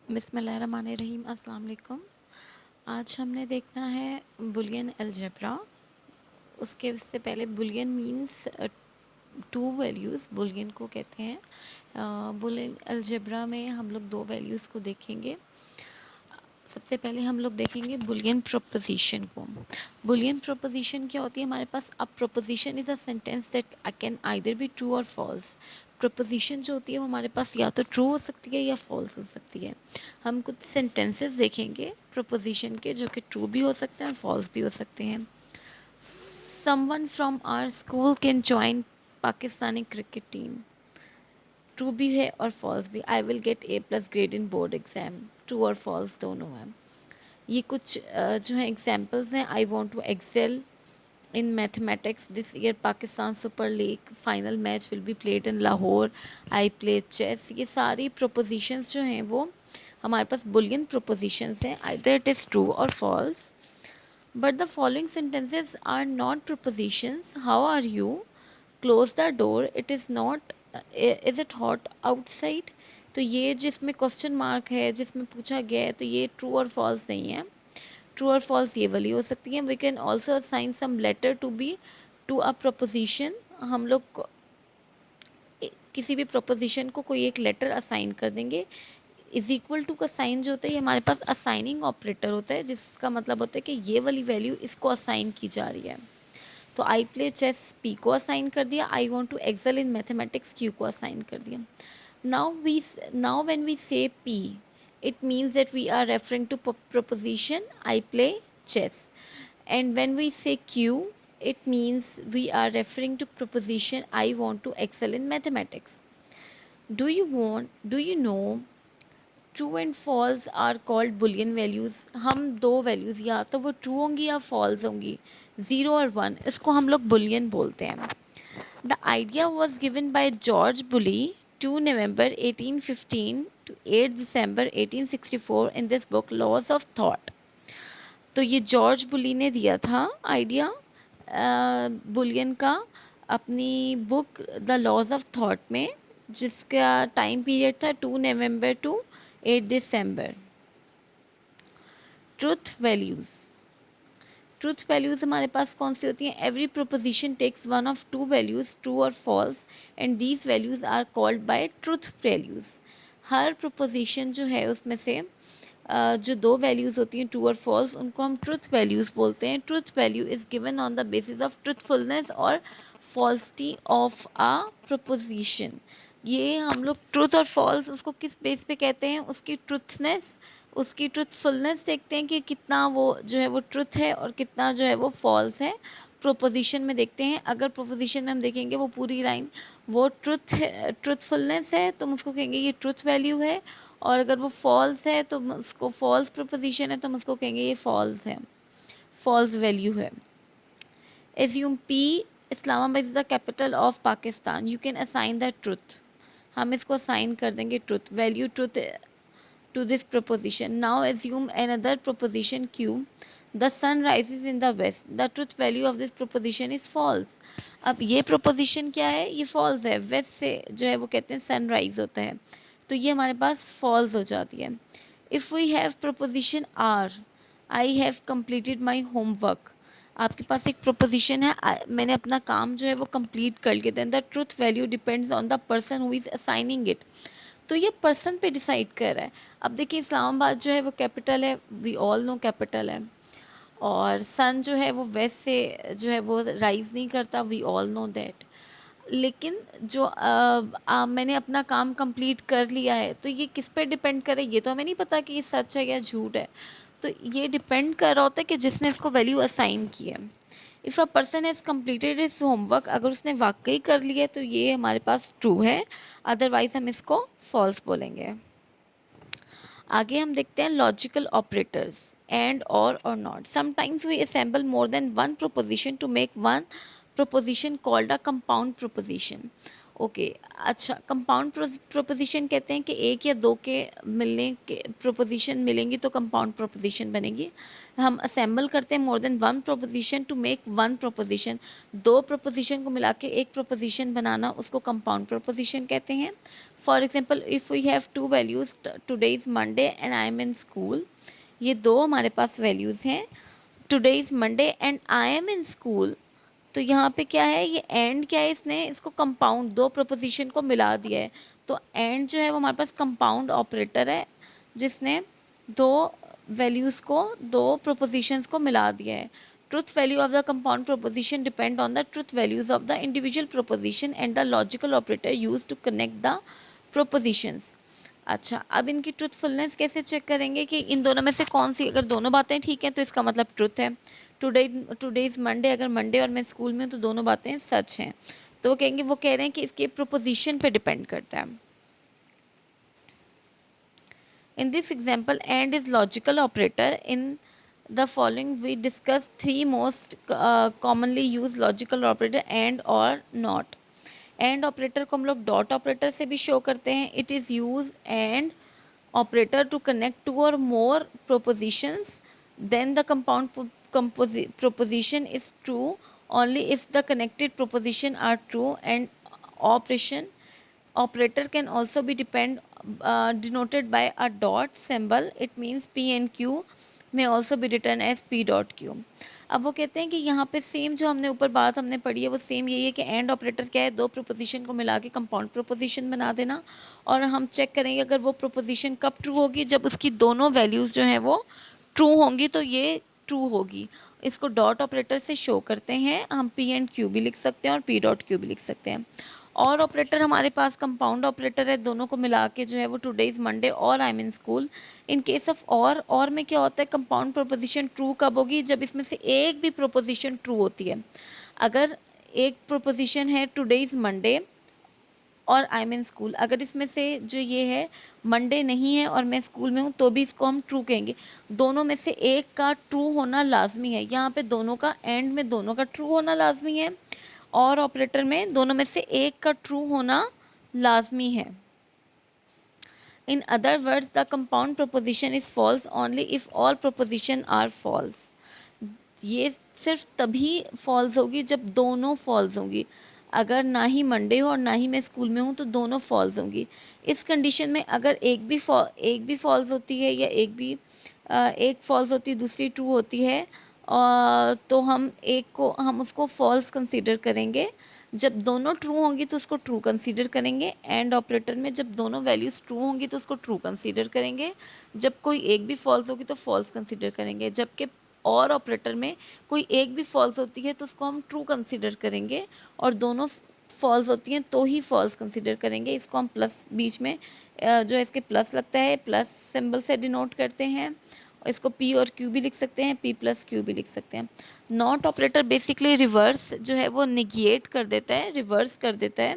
बिस्मिल्लाहिर्रहमानिर्रहीम। अस्सलाम वालेकुम। आज हमने देखना है बुलियन अलजेब्रा। उससे पहले Boolean means two values, Boolean को कहते हैं। बुलियन अलजेब्रा में हम लोग दो वैल्यूज़ को देखेंगे। सबसे पहले हम लोग देखेंगे बुलियन प्रोपोजिशन को। बुलियन प्रोपोजिशन क्या होती है? हमारे पास अब proposition is a sentence that can either be true और फॉल्स। प्रोपोजिशन जो होती है वो हमारे पास या तो ट्रू हो सकती है या फॉल्स हो सकती है। हम कुछ सेंटेंसेस देखेंगे प्रोपोजिशन के जो कि ट्रू भी हो सकते हैं और फॉल्स भी हो सकते हैं। Someone from our school can join Pakistani cricket team. True भी है और फॉल्स भी। I will get A+ grade in board exam. True और फॉल्स दोनों हैं। ये कुछ जो है एग्जांपल्स हैं। I want to excel in mathematics this year. Pakistan super league final match will be played in Lahore. I play chess. ये सारी प्रोपोजिशंस जो हैं वो हमारे पास बुलियन प्रोपोजिशंस हैं। आइदर इट इज़ ट्रू और false. But the following sentences are not propositions. How are you? Close the door. It is not. Is it hot outside? तो ये जिसमें क्वेश्चन मार्क है, जिसमें पूछा गया है, तो ये ट्रू और फॉल्स नहीं है। ट्रू और फॉल्स ये वाली हो सकती है। We can also assign some letter to a proposition. हम लोग किसी भी प्रपोजिशन को कोई एक लेटर असाइन कर देंगे। इज इक्वल टू का साइन जो होता है ये हमारे पास असाइनिंग ऑपरेटर होता है, जिसका मतलब होता है कि ये वाली वैल्यू इसको असाइन की जा रही है। तो आई प्ले चेस पी को असाइन कर दिया। I want to excel in mathematics Q को असाइन कर दिया। Now when we say P, it means that we are referring to proposition I play chess. And when we say Q, it means we are referring to proposition I want to excel in mathematics. Do you know true and false are called Boolean values? हम दो values या तो वो true होंगी या false होंगी, 0 और 1, इसको हम लोग बुलियन बोलते हैं। The idea was given by George Boole 2 November 1815 to 8 December 1864 in this book Laws of Thought. तो ये जॉर्ज बुली ने दिया था आइडिया बुलियन का अपनी book the laws of thought में, जिसका टाइम पीरियड था 2 नवंबर टू 8 दिसंबर। Truth values. ट्रुथ वैल्यूज़ हमारे पास कौन सी होती हैं? Every proposition takes one of two values, true और false, and these values are called by truth values. हर प्रोपोजिशन जो है उसमें से जो दो वैल्यूज़ होती हैं ट्रू और फॉल्स, उनको हम ट्रुथ वैल्यूज़ बोलते हैं। Truth value is given on the basis of truthfulness और फॉल्सिटी ऑफ आ प्रोपोजिशन। ये हम लोग ट्रुथ और फॉल्स उसको किस बेस पे कहते हैं? उसकी ट्रुथनेस, उसकी ट्रुथफुलनेस देखते हैं कि कितना वो जो है वो ट्रुथ है और कितना जो है वो फॉल्स है। प्रोपोजिशन में देखते हैं, अगर प्रोपोजिशन में हम देखेंगे वो पूरी लाइन वो ट्रुथ है, ट्रुथफुलनेस है, तो हम उसको कहेंगे ये ट्रुथ वैल्यू है। और अगर वो फॉल्स है तो उसको फॉल्स प्रोपोजिशन है तो हम उसको कहेंगे ये फॉल्स है, फॉल्स वैल्यू है। Assume P Islamabad is the capital of Pakistan. You can assign the truth. हम इसको असाइन कर देंगे truth value, truth to this proposition. Now assume another proposition Q. The sun rises in the west. The truth value of this proposition is false. अब ये proposition क्या है? ये false है। west से जो है वो कहते हैं sunrise होता है, तो ये हमारे पास false हो जाती है। If we have proposition R, I have completed my homework. आपके पास एक proposition है, मैंने अपना काम जो है वो complete कर लिया, then the truth value depends on the person who is assigning it. तो ये पर्सन पे डिसाइड कर रहा है। अब देखिए इस्लामाबाद जो है वो कैपिटल है, वी ऑल नो कैपिटल है, और सन जो है वो वेस्ट से जो है वो राइज़ नहीं करता, वी ऑल नो दैट। लेकिन जो मैंने अपना काम कंप्लीट कर लिया है, तो ये किस पे डिपेंड करे? ये तो हमें नहीं पता कि ये सच है या झूठ है। तो ये डिपेंड कर रहा होता है कि जिसने इसको वैल्यू असाइन की है। If a person has completed his homework, अगर उसने वाकई कर लिया है तो ये हमारे पास ट्रू है, अदरवाइज़ हम इसको फॉल्स बोलेंगे। आगे हम देखते हैं logical operators, and or not. Sometimes we assemble more than one proposition to make one proposition called a compound proposition. Okay अच्छा, कंपाउंड प्रोपोजिशन कहते हैं कि एक या दो के मिलने के प्रोपोजिशन मिलेंगी तो कंपाउंड प्रोपोजिशन बनेगी। हम असेंबल करते हैं more than one proposition to make one proposition. दो प्रोपोजिशन को मिला के एक प्रोपोजिशन बनाना, उसको कंपाउंड प्रोपोजिशन कहते हैं। For example, if we have two values, today is Monday and I am in school. ये दो हमारे पास वैल्यूज़ हैं, today is Monday and I am in school. तो यहाँ पे क्या है, ये एंड क्या है, इसने इसको कंपाउंड दो प्रोपोजिशन को मिला दिया है। तो एंड जो है वो हमारे पास कंपाउंड ऑपरेटर है, जिसने दो वैल्यूज़ को, दो प्रोपोजिशंस को मिला दिया है। Truth value of the compound proposition depend on the truth values of the individual proposition and the logical operator use to connect the propositions. अच्छा, अब इनकी ट्रुथफुलनेस कैसे चेक करेंगे कि इन दोनों में से कौन सी, अगर दोनों बातें ठीक हैं तो इसका मतलब ट्रुथ है। टुडे टुडे इज़ मंडे, अगर मंडे और मैं स्कूल में हूँ तो दोनों बातें सच हैं। तो वो कहेंगे, वो कह रहे हैं कि इसके प्रोपोजिशन पे डिपेंड करता है। In this example and is logical operator. In the following we discuss three most commonly use logical operator, and or not. And operator को हम लोग डॉट ऑपरेटर से भी शो करते हैं। It is use and operator to connect two or more propositions, then the proposition is true only if the connected proposition are true. And operation operator can also be denoted by a dot symbol. It means p and q may also be written as p dot q. अब वो कहते हैं कि यहाँ पे same जो हमने ऊपर बात हमने पढ़ी है वो सेम यही है कि एंड ऑपरेटर क्या है, दो प्रोपोजिशन को मिला के कंपाउंड प्रोपोजिशन बना देना। और हम चेक करेंगे अगर वो प्रोपोजिशन कब ट्रू होगी, जब उसकी दोनों वैल्यूज़ जो हैं वो ट्रू होंगी, तो ये ट्रू होगी। इसको डॉट ऑपरेटर से शो करते हैं। हम पी एंड क्यू भी लिख सकते हैं और पी डॉट क्यू भी लिख सकते हैं। और ऑपरेटर हमारे पास कंपाउंड ऑपरेटर है, दोनों को मिला के जो है वो टुडे इज़ मंडे और आई am in school. In case of और में क्या होता है, कंपाउंड प्रोपोजिशन ट्रू कब होगी, जब इसमें से एक भी प्रोपोजिशन ट्रू होती है। अगर एक प्रोपोजिशन है टुडे इज़ मंडे और आई एम इन स्कूल, अगर इसमें से जो ये है मंडे नहीं है और मैं स्कूल में हूँ, तो भी इसको हम ट्रू कहेंगे। दोनों में से एक का ट्रू होना लाजमी है। यहाँ पे दोनों का, एंड में दोनों का ट्रू होना लाजमी है, और ऑपरेटर में दोनों में से एक का ट्रू होना लाजमी है। In other words, the compound proposition is false only if all proposition are false. ये सिर्फ तभी फॉल्स होगी जब दोनों फॉल्स होंगी। अगर ना ही मंडे हो और ना ही मैं स्कूल में हूँ तो दोनों फॉल्स होंगी। इस कंडीशन में अगर एक भी फॉल्स होती है, या एक फॉल्स होती है दूसरी ट्रू होती है, तो हम उसको फॉल्स कंसीडर करेंगे। जब दोनों ट्रू होंगी तो उसको ट्रू कंसीडर करेंगे। एंड ऑपरेटर में जब दोनों वैल्यूज़ ट्रू होंगी तो उसको ट्रू कंसीडर करेंगे। जब कोई एक भी फॉल्स होगी तो फॉल्स कंसीडर करेंगे। जबकि और ऑपरेटर में कोई एक भी फॉल्स होती है तो उसको हम ट्रू कंसीडर करेंगे, और दोनों फॉल्स होती हैं तो ही फॉल्स कंसीडर करेंगे। इसको हम प्लस बीच में जो है इसके प्लस लगता है, प्लस सिंबल से डिनोट करते हैं। और इसको पी और क्यू भी लिख सकते हैं, पी प्लस क्यू भी लिख सकते हैं। नॉट ऑपरेटर बेसिकली रिवर्स जो है वो निगिएट कर देता है, रिवर्स कर देता है।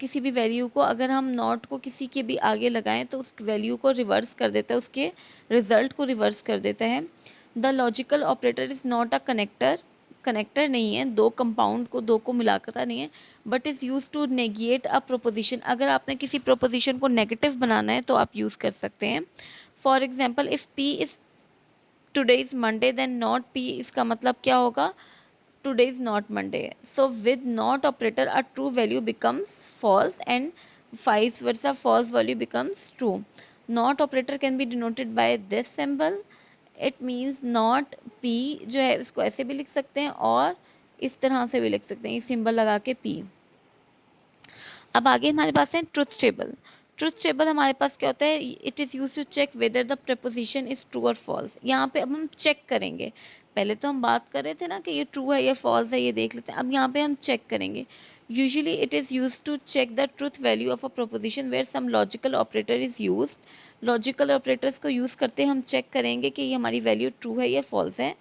किसी भी वैल्यू को अगर हम नॉट को किसी के भी आगे लगाएं तो उस वैल्यू को रिवर्स कर देता है, उसके रिजल्ट को रिवर्स कर देता है। The logical operator is not a connector, connector नहीं है, दो कंपाउंड को, दो को मिलाकर नहीं है, but is use to negate a proposition. अगर आपने किसी प्रोपोजिशन को नेगेटिव बनाना है तो आप यूज़ कर सकते हैं। For example, if P is today is Monday then not P, इसका मतलब क्या होगा, today is not Monday. So with not operator a true value becomes false and vice versa, false value becomes true. Not operator can be denoted by this symbol. It means not P जो है इसको ऐसे भी लिख सकते हैं और इस तरह से भी लिख सकते हैं, ये सिंबल लगा के पी। अब आगे हमारे पास है ट्रुथ टेबल। ट्रुथ टेबल हमारे पास क्या होता है, it is use to check whether the proposition is true और फॉल्स। यहाँ पे अब हम चेक करेंगे। पहले तो हम बात कर रहे थे ना कि ये ट्रू है या फॉल्स है, ये देख लेते हैं। अब यहाँ पे हम चेक करेंगे। Usually it is use to check the truth value of a proposition where some logical operator is use. Logical operators को यूज़ करते हम चेक करेंगे कि ये हमारी वैल्यू ट्रू है या फॉल्स है।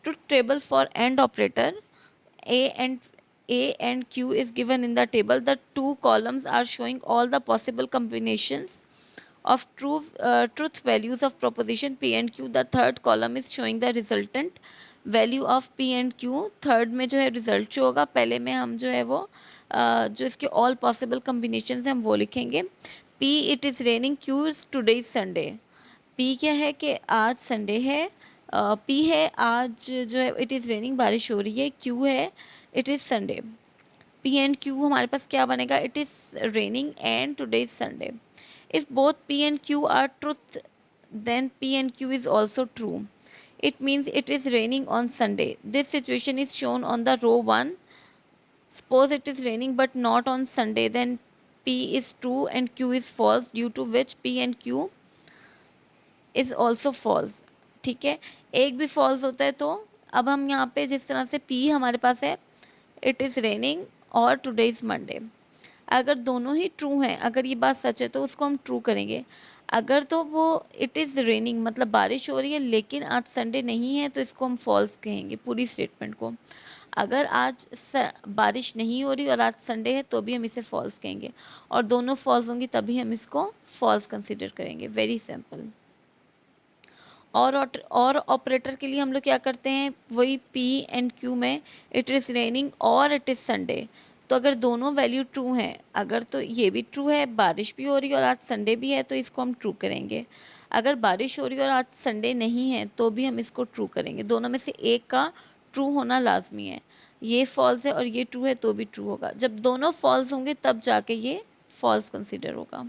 Truth table for and operator, A and Q is given in the table. The two columns are showing all the possible combinations of truth values of proposition P and Q. The third column is showing the resultant value of P and Q. Third में जो है result show होगा, पहले में हम जो है वो जो इसके ऑल पॉसिबल कम्बिनेशन हैं हम वो लिखेंगे। P it is raining, Q is today is Sunday. P क्या है कि आज संडे है, पी है आज जो है इट इज़ रेनिंग, बारिश हो रही है। क्यू है it is Sunday. P and Q हमारे पास क्या बनेगा, it is raining and today is Sunday. If both P and Q R Truth then P and Q is also true. It means it is raining on Sunday. This situation is shown on the row 1. Suppose it is raining but not on Sunday, then P is true and Q is false, due to which P and Q is also false. ठीक है, एक भी false होता है तो अब हम यहाँ पे जिस तरह से P हमारे पास है it is raining और today is Monday, अगर दोनों ही ट्रू हैं, अगर ये बात सच है तो उसको हम ट्रू करेंगे। अगर तो वो इट इज़ रेनिंग मतलब बारिश हो रही है लेकिन आज संडे नहीं है तो इसको हम फॉल्स कहेंगे पूरी स्टेटमेंट को। अगर आज बारिश नहीं हो रही और आज संडे है तो भी हम इसे फॉल्स कहेंगे, और दोनों फॉल्स होंगी तभी हम इसको फॉल्स कंसिडर करेंगे। Very simple. और ऑपरेटर के लिए हम लोग क्या करते हैं, वही पी एंड क्यू में इट इज़ रेनिंग और इट इज़ संडे, तो अगर दोनों वैल्यू ट्रू हैं, अगर तो ये भी ट्रू है बारिश भी हो रही है और आज संडे भी है तो इसको हम ट्रू करेंगे। अगर बारिश हो रही है और आज संडे नहीं है तो भी हम इसको ट्रू करेंगे। दोनों में से एक का ट्रू होना लाजमी है। ये फॉल्स है और ये ट्रू है तो भी ट्रू होगा। जब दोनों फॉल्स होंगे तब जाके ये फॉल्स कंसिडर होगा।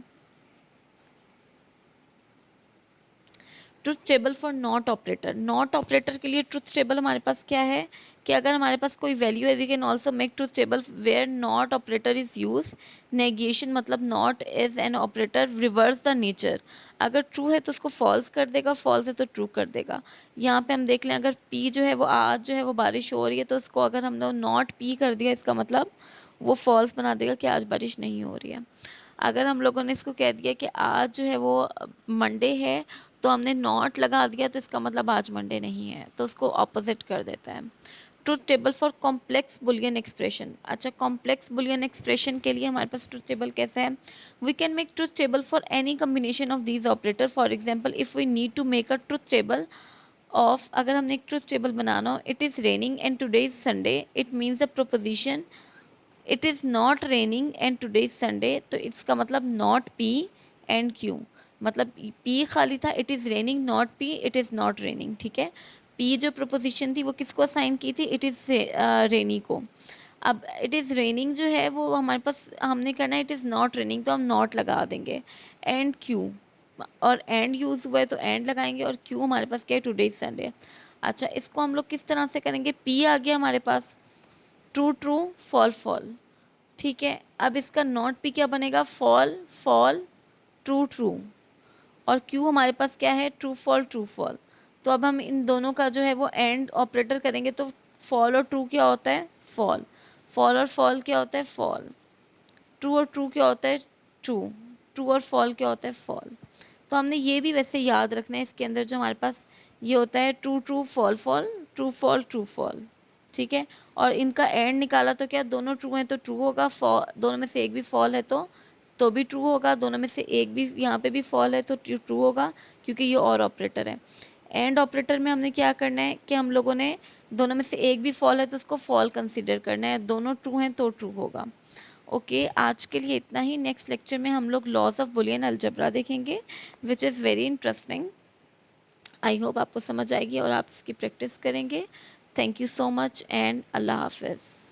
Truth table for not operator. Not operator के लिए ट्रुथ टेबल हमारे पास क्या है कि अगर हमारे पास कोई वैल्यू है we can also make truth table where not operator is use. Negation मतलब not is an operator reverse the nature. अगर ट्रू है तो उसको फॉल्स कर देगा, फॉल्स है तो ट्रू कर देगा। यहाँ पे हम देख लें, अगर पी जो है वो आज जो है वो बारिश हो रही है तो उसको अगर हम लोग नॉट पी कर दिया इसका मतलब वो फॉल्स बना देगा कि आज बारिश नहीं हो रही है। अगर हम लोगों ने इसको कह दिया कि आज जो है वो मंडे है तो हमने नॉट लगा दिया तो इसका मतलब आज मंडे नहीं है, तो उसको ऑपोजिट कर देता है। Truth table for complex Boolean expression. अच्छा, कॉम्प्लेक्स बुलियन एक्सप्रेशन के लिए हमारे पास ट्रुथ टेबल कैसा है, we can make truth table for any combination of these operator. For example if we need to make a truth table of, अगर हमने एक ट्रुथ टेबल बनाना हो, it is raining and today is Sunday, it means the proposition it is not raining and today is Sunday, तो इसका मतलब not P and Q, मतलब P खाली था, it is raining not P, it is not raining. ठीक है, P जो proposition थी वो किसको असाइन की थी, इट इज़ रेनी को। अब इट इज़ रेनिंग जो है वो हमारे पास हमने करना है इट इज़ नॉट रेनिंग, तो हम नॉट लगा देंगे। एंड क्यू, और एंड यूज़ हुआ है तो एंड लगाएंगे, और क्यू हमारे पास क्या है, टुडे इज संडे। अच्छा, इसको हम लोग किस तरह से करेंगे, पी आ गया हमारे पास, ट्रू ट्रू फॉल फॉल। ठीक है, अब इसका नॉट पी क्या बनेगा, फॉल फॉल ट्रू ट्रू, और क्यू हमारे पास क्या है, ट्रू फॉल ट्रू फॉल। तो अब हम इन दोनों का जो है वो एंड ऑपरेटर करेंगे तो फॉल और ट्रू क्या होता है, फॉल, फॉल और फॉल क्या होता है, फॉल, ट्रू और ट्रू क्या होता है, ट्रू, ट्रू और फॉल क्या होता है, फॉल। तो हमने ये भी वैसे याद रखना है, इसके अंदर जो हमारे पास ये होता है true true fall fall, true fall true fall. ठीक है, और इनका एंड निकाला तो क्या, दोनों ट्रू हैं तो ट्रू होगा, दोनों में से एक भी फॉल है तो भी ट्रू होगा, दोनों में से एक भी यहाँ पे भी फॉल है तो ट्रू होगा, क्योंकि ये और ऑपरेटर है। एंड ऑपरेटर में हमने क्या करना है कि हम लोगों ने दोनों में से एक भी फॉल है तो उसको फॉल कंसिडर करना है, दोनों ट्रू हैं तो ट्रू होगा। ओके, आज के लिए इतना ही। नेक्स्ट लेक्चर में हम लोग लॉज ऑफ बुलियन अलजेब्रा देखेंगे which is very interesting. I hope आपको समझ आएगी और आप इसकी प्रैक्टिस करेंगे। Thank you so much and अल्लाह हाफिज़।